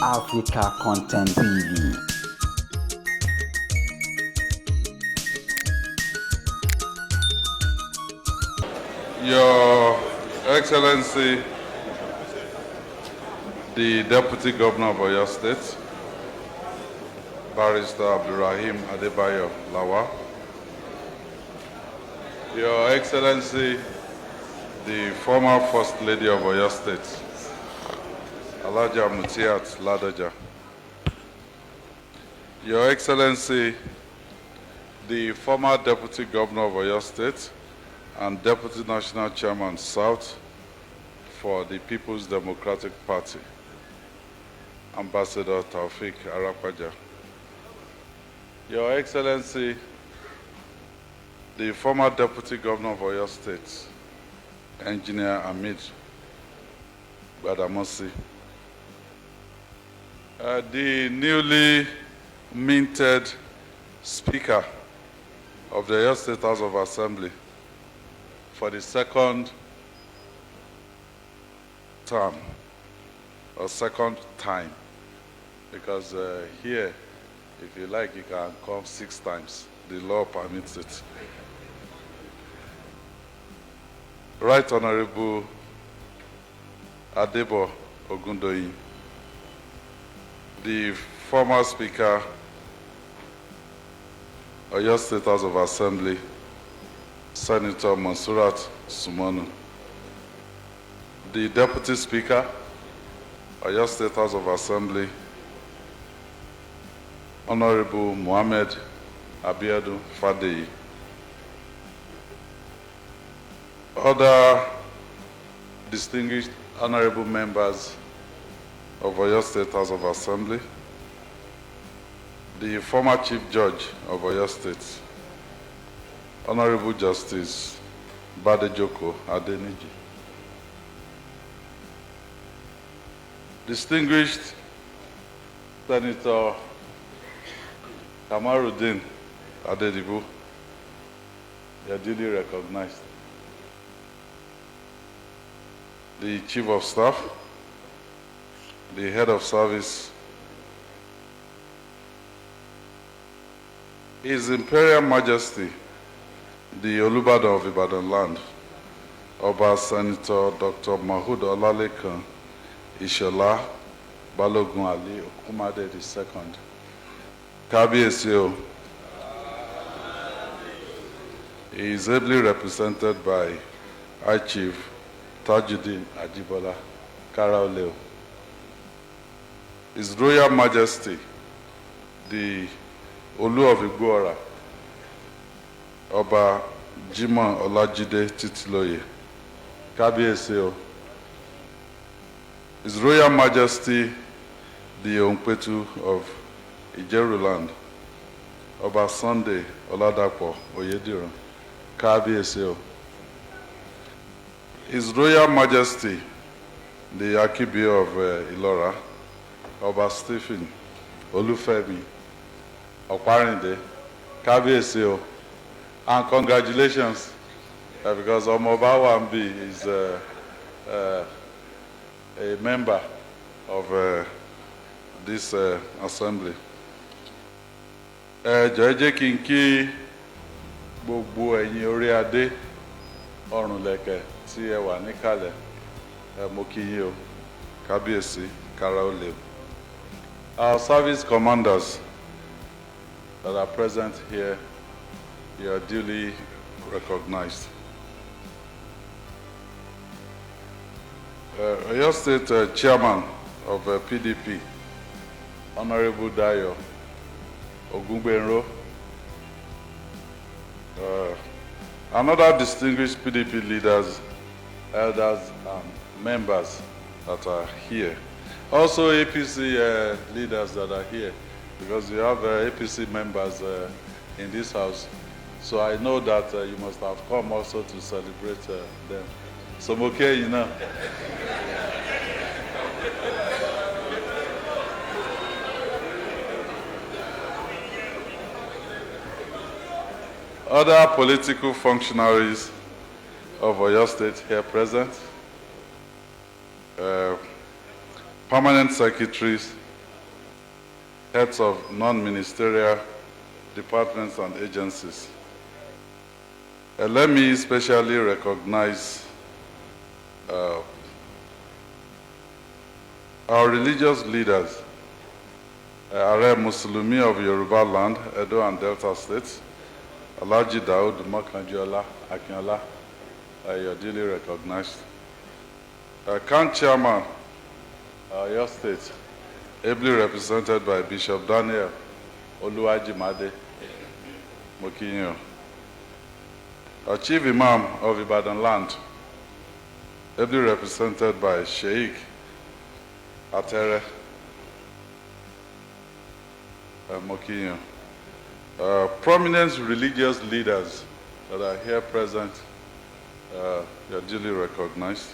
Africa Content TV. Your Excellency, the Deputy Governor of Oyo State, Barrister Abdulrahim Adebayo Lawa, Your Excellency, the former First Lady of Oyo State, Alaja Mutiat Ladoja, Your Excellency, the former Deputy Governor of Oyo State and Deputy National Chairman South for the People's Democratic Party, Ambassador Taufik Arapaja. Your Excellency, the former Deputy Governor of Oyo State, Engineer Hamid Gbadamosi. The newly minted Speaker of the Oyo State House of Assembly for the second term, or second time, because here, if you like, you can come 6 times. The law permits it. Right Honorable Adebo Ogundoyin, the former Speaker, Oyo State House of Assembly, Senator Mansurat Sumonu, the Deputy Speaker, Oyo State House of Assembly, Honorable Mohammed Abiodun Fadeyi, other distinguished honorable members of Oyo State House of Assembly, the former Chief Judge of Oyo State, Honorable Justice Badejoko Adeniji, distinguished Senator Kamaruddin Adedibu, you are duly recognized, the Chief of Staff, the Head of Service, His Imperial Majesty, the Olubadan of Ibadan land, Oba Senator Dr. Mahood Olalekan Ishola Balogun Ali Okumade II, Kabiyesi o. He is ably represented by High Chief Tajuddin Ajibola Karaoleo. His Royal Majesty, the Olu of Igboora, Oba Jimoh Olajide Titiloye, Kabiyesi o. His Royal Majesty, the Onpetu of Ijeruland, Oba Sunday Oladapo Oyediran, Kabiyesi o. His Royal Majesty, the Akibio of Ilora, Oba Stephen Olufemi Okparinde, Kabiyesi o. And congratulations, because Omoba Wambi is a member of this assembly. Jọ̀ọ́ jẹ́ kí n kí gbogbo ẹ̀yin orí adé ọrùn lẹ̀kẹ̀ tí ẹ wà níkàlẹ̀, mo kí yín o, Kábíyèsí kára ó lè. Our service commanders that are present here, you are duly recognized. Oyo State Chairman of PDP, Honorable Dayo Ogungbenro, another distinguished PDP leaders, elders, and members that are here. Also APC leaders that are here, because you have APC members in this house. So I know that you must have come also to celebrate them. So I'm okay, you know. Other political functionaries of Oyo State here present, permanent secretaries heads of non-ministerial departments and agencies. Let me especially recognize our religious leaders, Are Muslimi of Yoruba land, Edo and Delta states, Alhaji Daud Makanjiola Akinola, you're duly recognized. Camp Chairman, Oyo State, ably represented by Bishop Daniel Oluwajimade Mokinyo. Chief Imam of Ibadan land, ably represented by Sheikh Atere Mokinyo. Prominent religious leaders that are here present, you are duly recognized.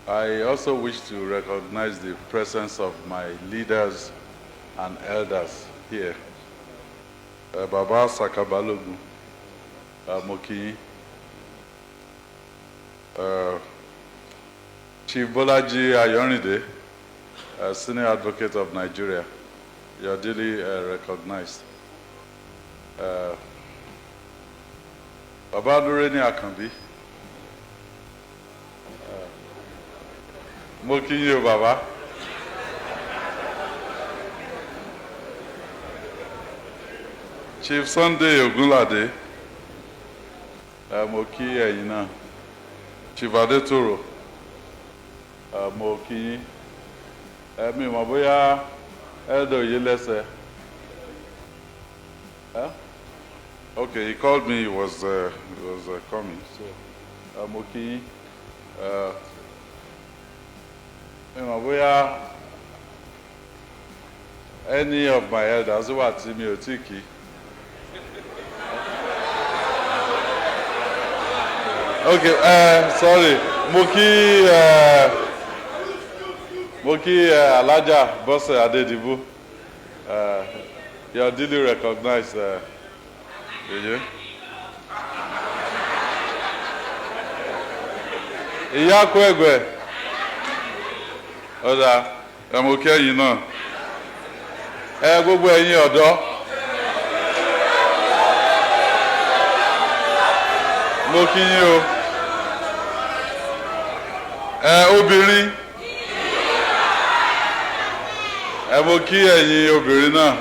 I also wish to recognize the presence of my leaders and elders here. Baba Sakabalogu Mokinyi, Chief Bolaji Ayorinde, Senior Advocate of Nigeria, you are duly recognized. Baba Nureni Akambi, Mokinyi Baba. Chief Sunday Ogunlade, Moki Eyina. Chief Adetoro, Mokinyi. Mi mọ̀ bóyá Elder Yelese. Okay, he called me. He was coming. So, Mokinyi. Mi mọ̀ bóyá any of my elders who are mi ò tí kí. Okay, sorry. Moki Alaja Bose Adedibu. You are duly recognized. Iya Kwegwe. Oda, Moki ẹ̀yin náà. Gbogbo ẹ̀yin ọ̀dọ́. Moki yín o. Obìnrin. Mo kí ẹ̀yin obìnrin náà.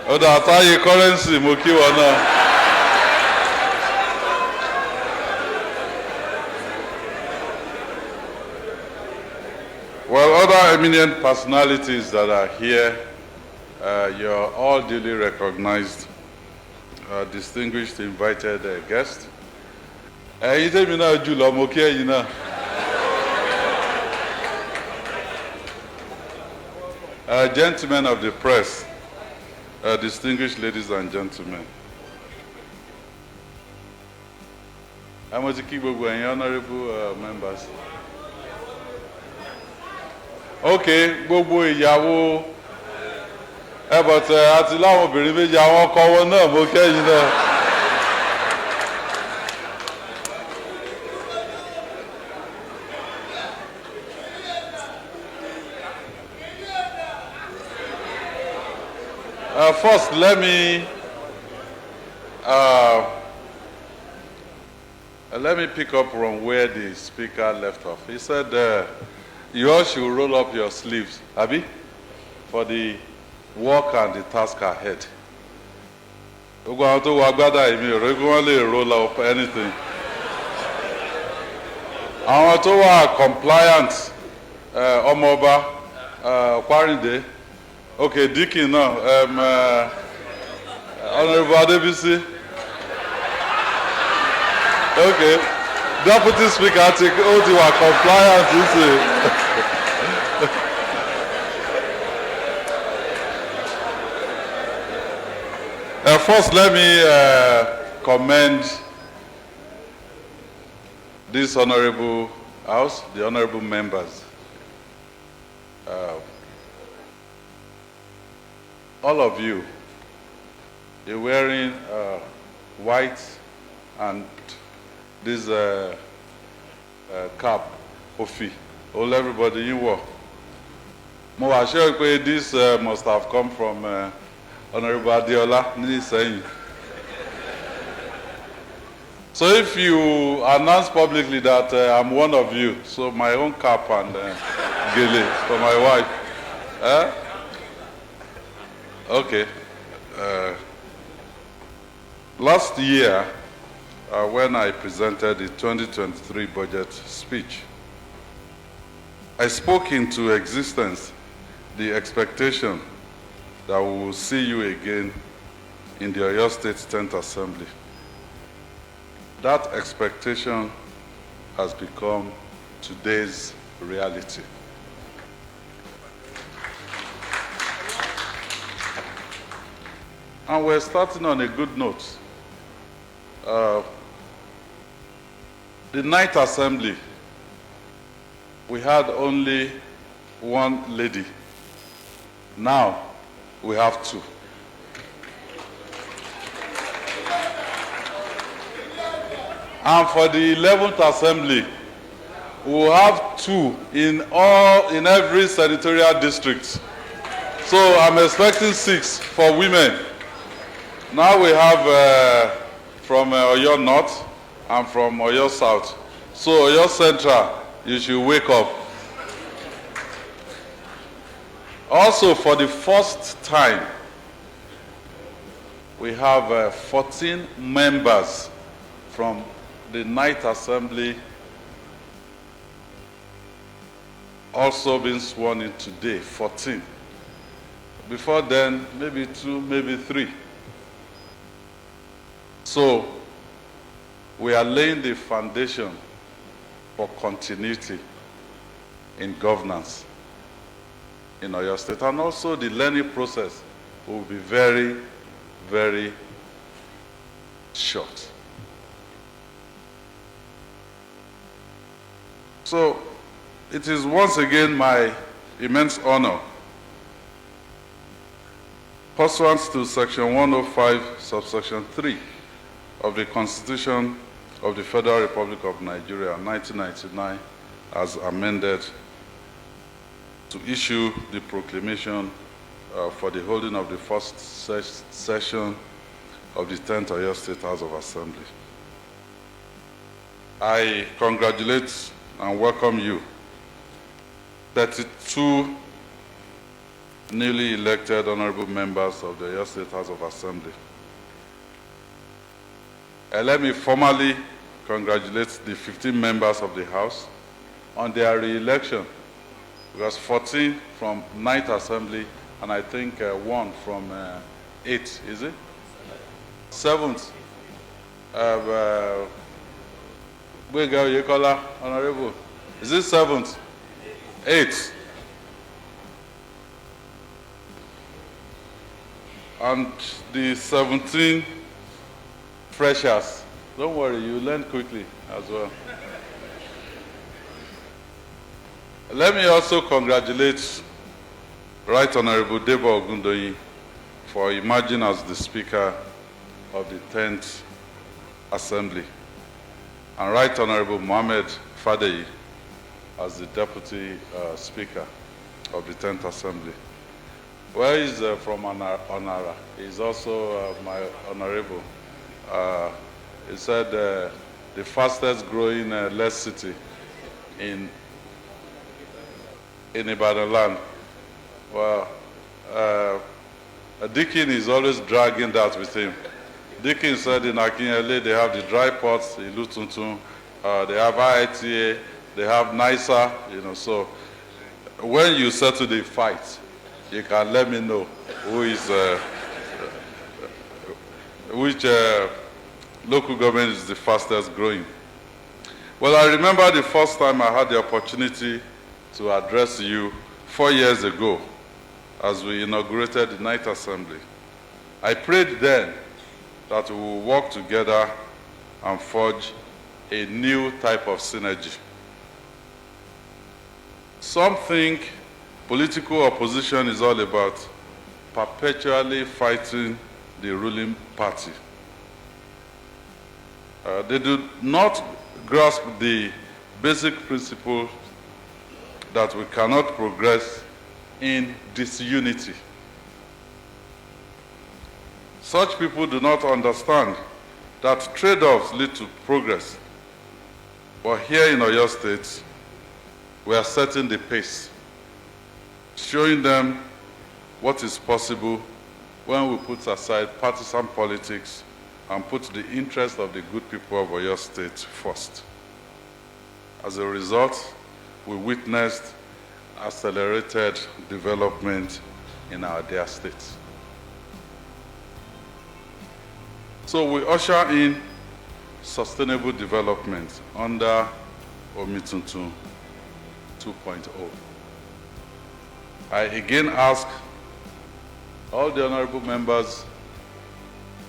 Ó dà táyé currency mo kí wọn náà. Well, other eminent personalities that are here, you're all duly recognized, distinguished invited guests. Ẹ̀yin tèmi náà jùlọ mo kí ẹ̀yin náà. Gentlemen of the press, distinguished ladies and gentlemen. Mo ti kí gbogbo ẹ̀yin honorable members. Okay, gbogbo ìyàwó but àti láwọn obìnrin méjì àwọn ọkọ wọn náà mo kí ẹ̀yin náà. First, let me pick up from where the speaker left off. He said, you all should roll up your sleeves, Abi, for the work and the task ahead. We're going to roll up anything. I want to compliant, Omoba, Kwarinde. Okay, Dickie now. Honorable Adebisi. Okay. Deputy Speaker, take oath you are compliant. First, let me commend this honorable house, the honorable members. All of you, you're wearing white and this cap, Ofi, all everybody in war. Mo wa sure pé this must have come from Honorable Adiola ní Ìsẹ́yìn. So if you announce publicly that I'm one of you, so my own cap and gele for my wife. Okay. Last year, when I presented the 2023 budget speech, I spoke into existence the expectation that we will see you again in the Oyo State 10th Assembly. That expectation has become today's reality. And we're starting on a good note. The 9th Assembly, we had only one lady. Now, we have two. And for the 11th Assembly, we will have two in every senatorial district. So I'm expecting 6 for women. Now we have from Oyo North and from Oyo South. So Oyo Central, you should wake up. Also, for the first time, we have 14 members from the 9th Assembly also being sworn in today, 14. Before then, maybe 2, maybe 3. So, we are laying the foundation for continuity in governance in Oyo State. And also the learning process will be very, very short. So, it is once again my immense honor, pursuant to Section 105, subsection 3 of the Constitution of the Federal Republic of Nigeria, 1999, as amended, to issue the proclamation for the holding of the first session of the 10th Oyo State House of Assembly. I congratulate and welcome you, 32 newly elected honorable members of the Oyo State House of Assembly. Let me formally congratulate the 15 members of the House on their re-election. Because 14 from 9th Assembly, and I think 1 from 8, is it? 7th. Honorable. Is it 7th? 8th. And the 17 freshers. Don't worry, you learn quickly as well. Let me also congratulate Right Honorable Debo Ogundoyin for emerging as the Speaker of the 10th Assembly, and Right Honorable Mohammed Fadeyi as the Deputy Speaker of the 10th Assembly. Where is from Onara? He's also my honorable. He said the fastest growing less city in Ibadan land. Well, Dickin is always dragging that with him. Dickin said in Akinyele they have the dry ports, in Lutuntun, they have IITA, they have NISA, you know, so when you settle the fight, you can let me know who is, which local government is the fastest growing. Well, I remember the first time I had the opportunity to address you 4 years ago as we inaugurated the 9th Assembly. I prayed then that we will work together and forge a new type of synergy. Some think political opposition is all about perpetually fighting the ruling party. They do not grasp the basic principle that we cannot progress in disunity. Such people do not understand that trade-offs lead to progress. But here in Oyo State, we are setting the pace, showing them what is possible when we put aside partisan politics and put the interest of the good people of Oyo State first. As a result, we witnessed accelerated development in our dear state. So we usher in sustainable development under Omituntun 2.0. I again ask all the honorable members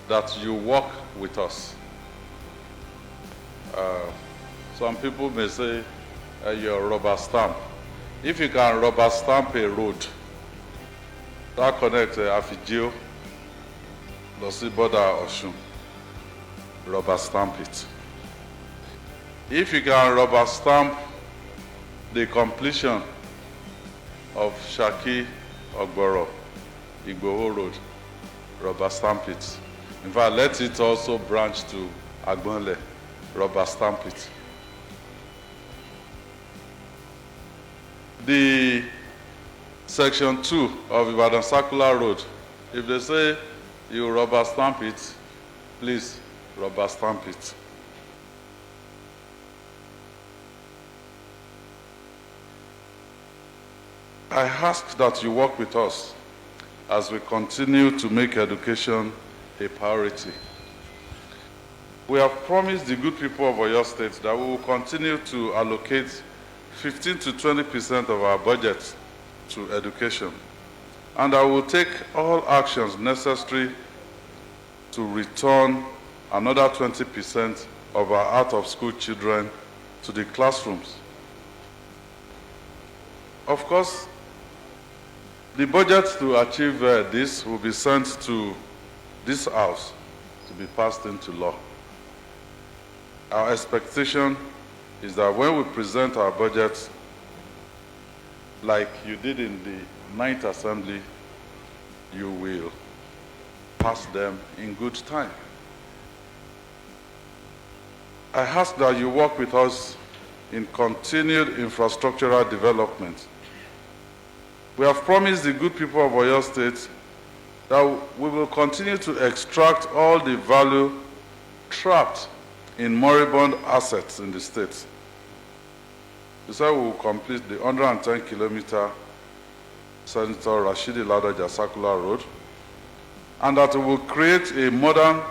that you work with us. Some people may say you're rubber stamp. If you can rubber stamp a road that connects Afijio, Losiboda, Oshun, rubber stamp it. If you can rubber stamp the completion of Shaki Ogboro, Igboho Road, rubber stamp it. In fact, let it also branch to Agbonle, rubber stamp it. The section 2 of Ibadan Circular Road, if they say you rubber stamp it, please rubber stamp it. I ask that you work with us as we continue to make education a priority. We have promised the good people of Oyo State that we will continue to allocate 15 to 20% of our budget to education, and I will take all actions necessary to return another 20% of our out-of-school children to the classrooms. Of course, the budget to achieve this will be sent to this House to be passed into law. Our expectation is that when we present our budget, like you did in the 9th Assembly, you will pass them in good time. I ask that you work with us in continued infrastructural development. We have promised the good people of Oyo State that we will continue to extract all the value trapped in moribund assets in the state. We said we will complete the 110-kilometer Senator Rashidi Ladoja Circular Road, and that we will create a modern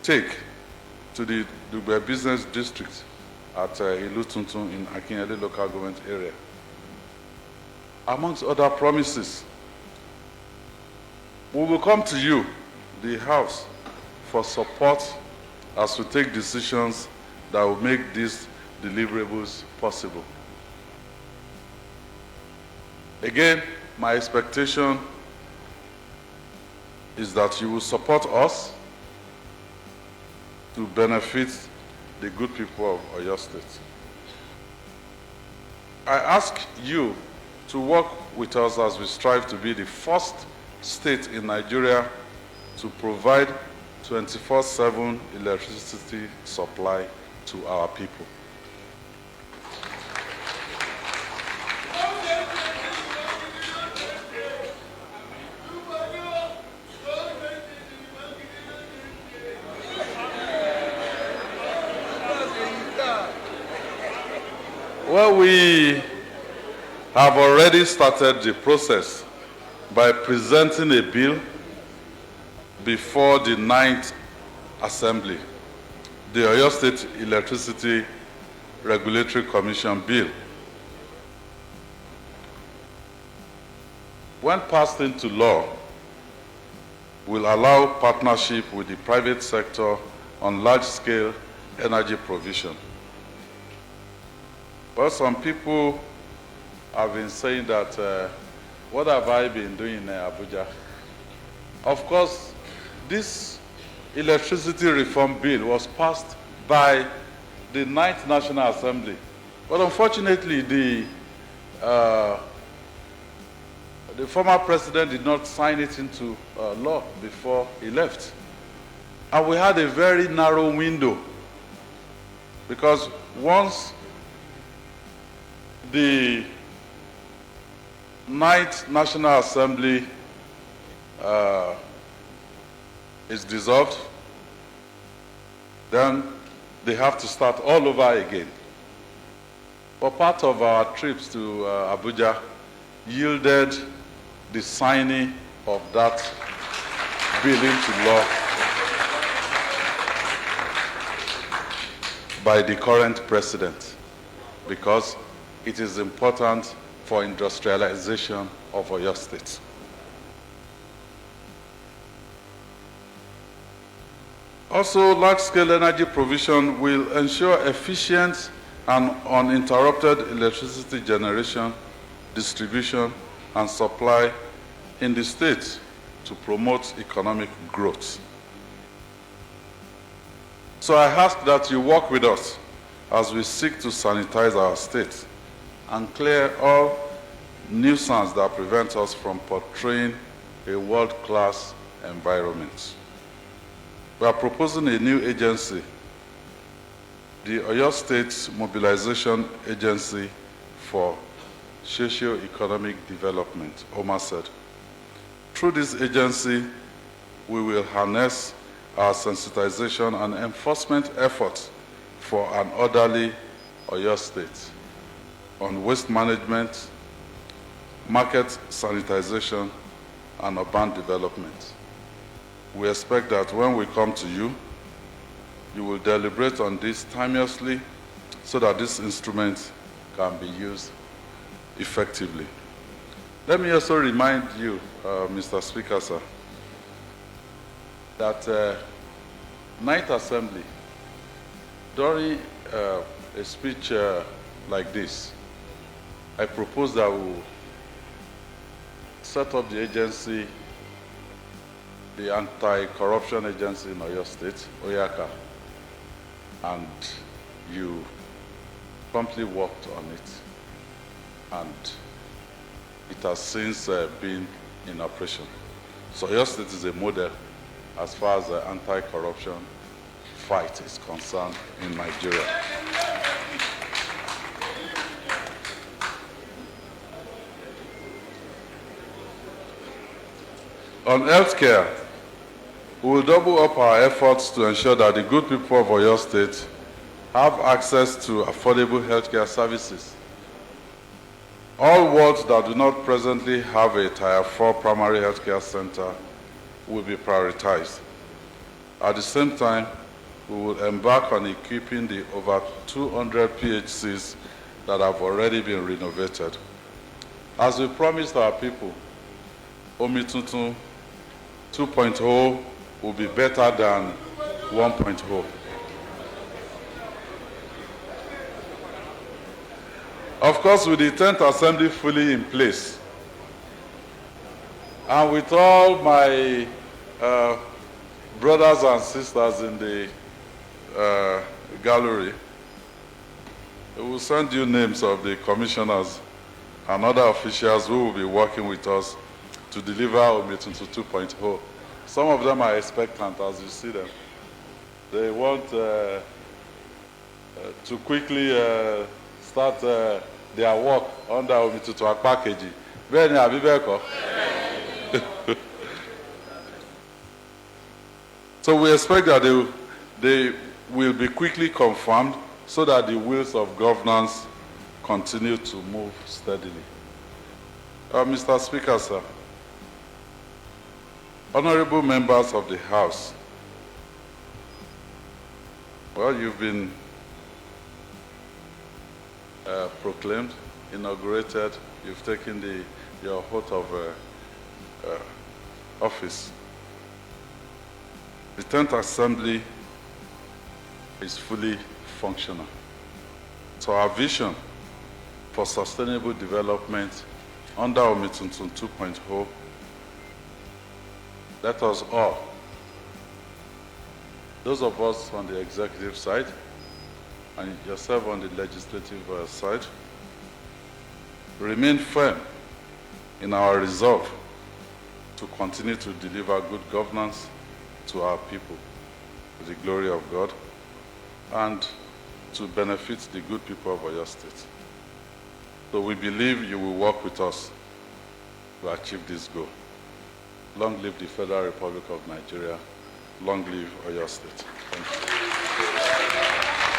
take to the Dugbe Business District at Ilutuntun in Akinyele local government area. Amongst other promises, we will come to you, the House, for support as we take decisions that will make these deliverables possible. Again, my expectation is that you will support us to benefit the good people of Oyo State. I ask you to work with us as we strive to be the first state in Nigeria to provide 24/7 electricity supply to our people. Well, we have already started the process by presenting a bill before the 9th Assembly, the Oyo State Electricity Regulatory Commission Bill. When passed into law, will allow partnership with the private sector on large-scale energy provision. But some people have been saying that, what have I been doing in Abuja? Of course, this electricity reform bill was passed by the 9th National Assembly. But unfortunately, the former president did not sign it into law before he left. And we had a very narrow window, because once the 9th National Assembly is dissolved, then they have to start all over again. But part of our trips to Abuja yielded the signing of that bill into law by the current president, because it is important for industrialization of Oyo State. Also, large-scale energy provision will ensure efficient and uninterrupted electricity generation, distribution, and supply in the state to promote economic growth. So I ask that you work with us as we seek to sanitize our state and clear all nuisance that prevent us from portraying a world-class environment. We are proposing a new agency, the Oyo State Mobilization Agency for Socio-Economic Development, OMASED. Through this agency, we will harness our sensitization and enforcement efforts for an orderly Oyo State on waste management, market sanitization, and urban development. We expect that when we come to you, you will deliberate on this timeously so that this instrument can be used effectively. Let me also remind you, Mr. Speaker, sir, that 9th Assembly, during a speech like this, I propose that we will set up the agency, the Anti-Corruption Agency in Oyo State, OYAKA, and you promptly worked on it, and it has since been in operation. So Oyo State is a model as far as the anti-corruption fight is concerned in Nigeria. On healthcare, we will double up our efforts to ensure that the good people of Oyo State have access to affordable healthcare services. All wards that do not presently have a Tier 4 primary healthcare center will be prioritized. At the same time, we will embark on equipping the over 200 PHCs that have already been renovated. As we promised our people, Omituntun 2.0 will be better than 1.0. Of course, with the 10th Assembly fully in place, and with all my brothers and sisters in the gallery, we will send you names of the commissioners and other officials who will be working with us to deliver Omituntun 2.0. Some of them are expectant as you see them. They want to quickly start their work under Omituntun package. Bẹ́ẹ̀ni àbí bẹ́ẹ̀ kọ́? So we expect that they will be quickly confirmed so that the wheels of governance continue to move steadily. Mr. Speaker, sir, honorable members of the House, well, you've been proclaimed, inaugurated, you've taken your oath of office. The 10th Assembly is fully functional. So our vision for sustainable development under Omituntun 2.0, let us all, those of us on the executive side, and yourself on the legislative side, remain firm in our resolve to continue to deliver good governance to our people, to the glory of God, and to benefit the good people of Oyo State. So we believe you will work with us to achieve this goal. Long live the Federal Republic of Nigeria. Long live Oyo State. Thank you.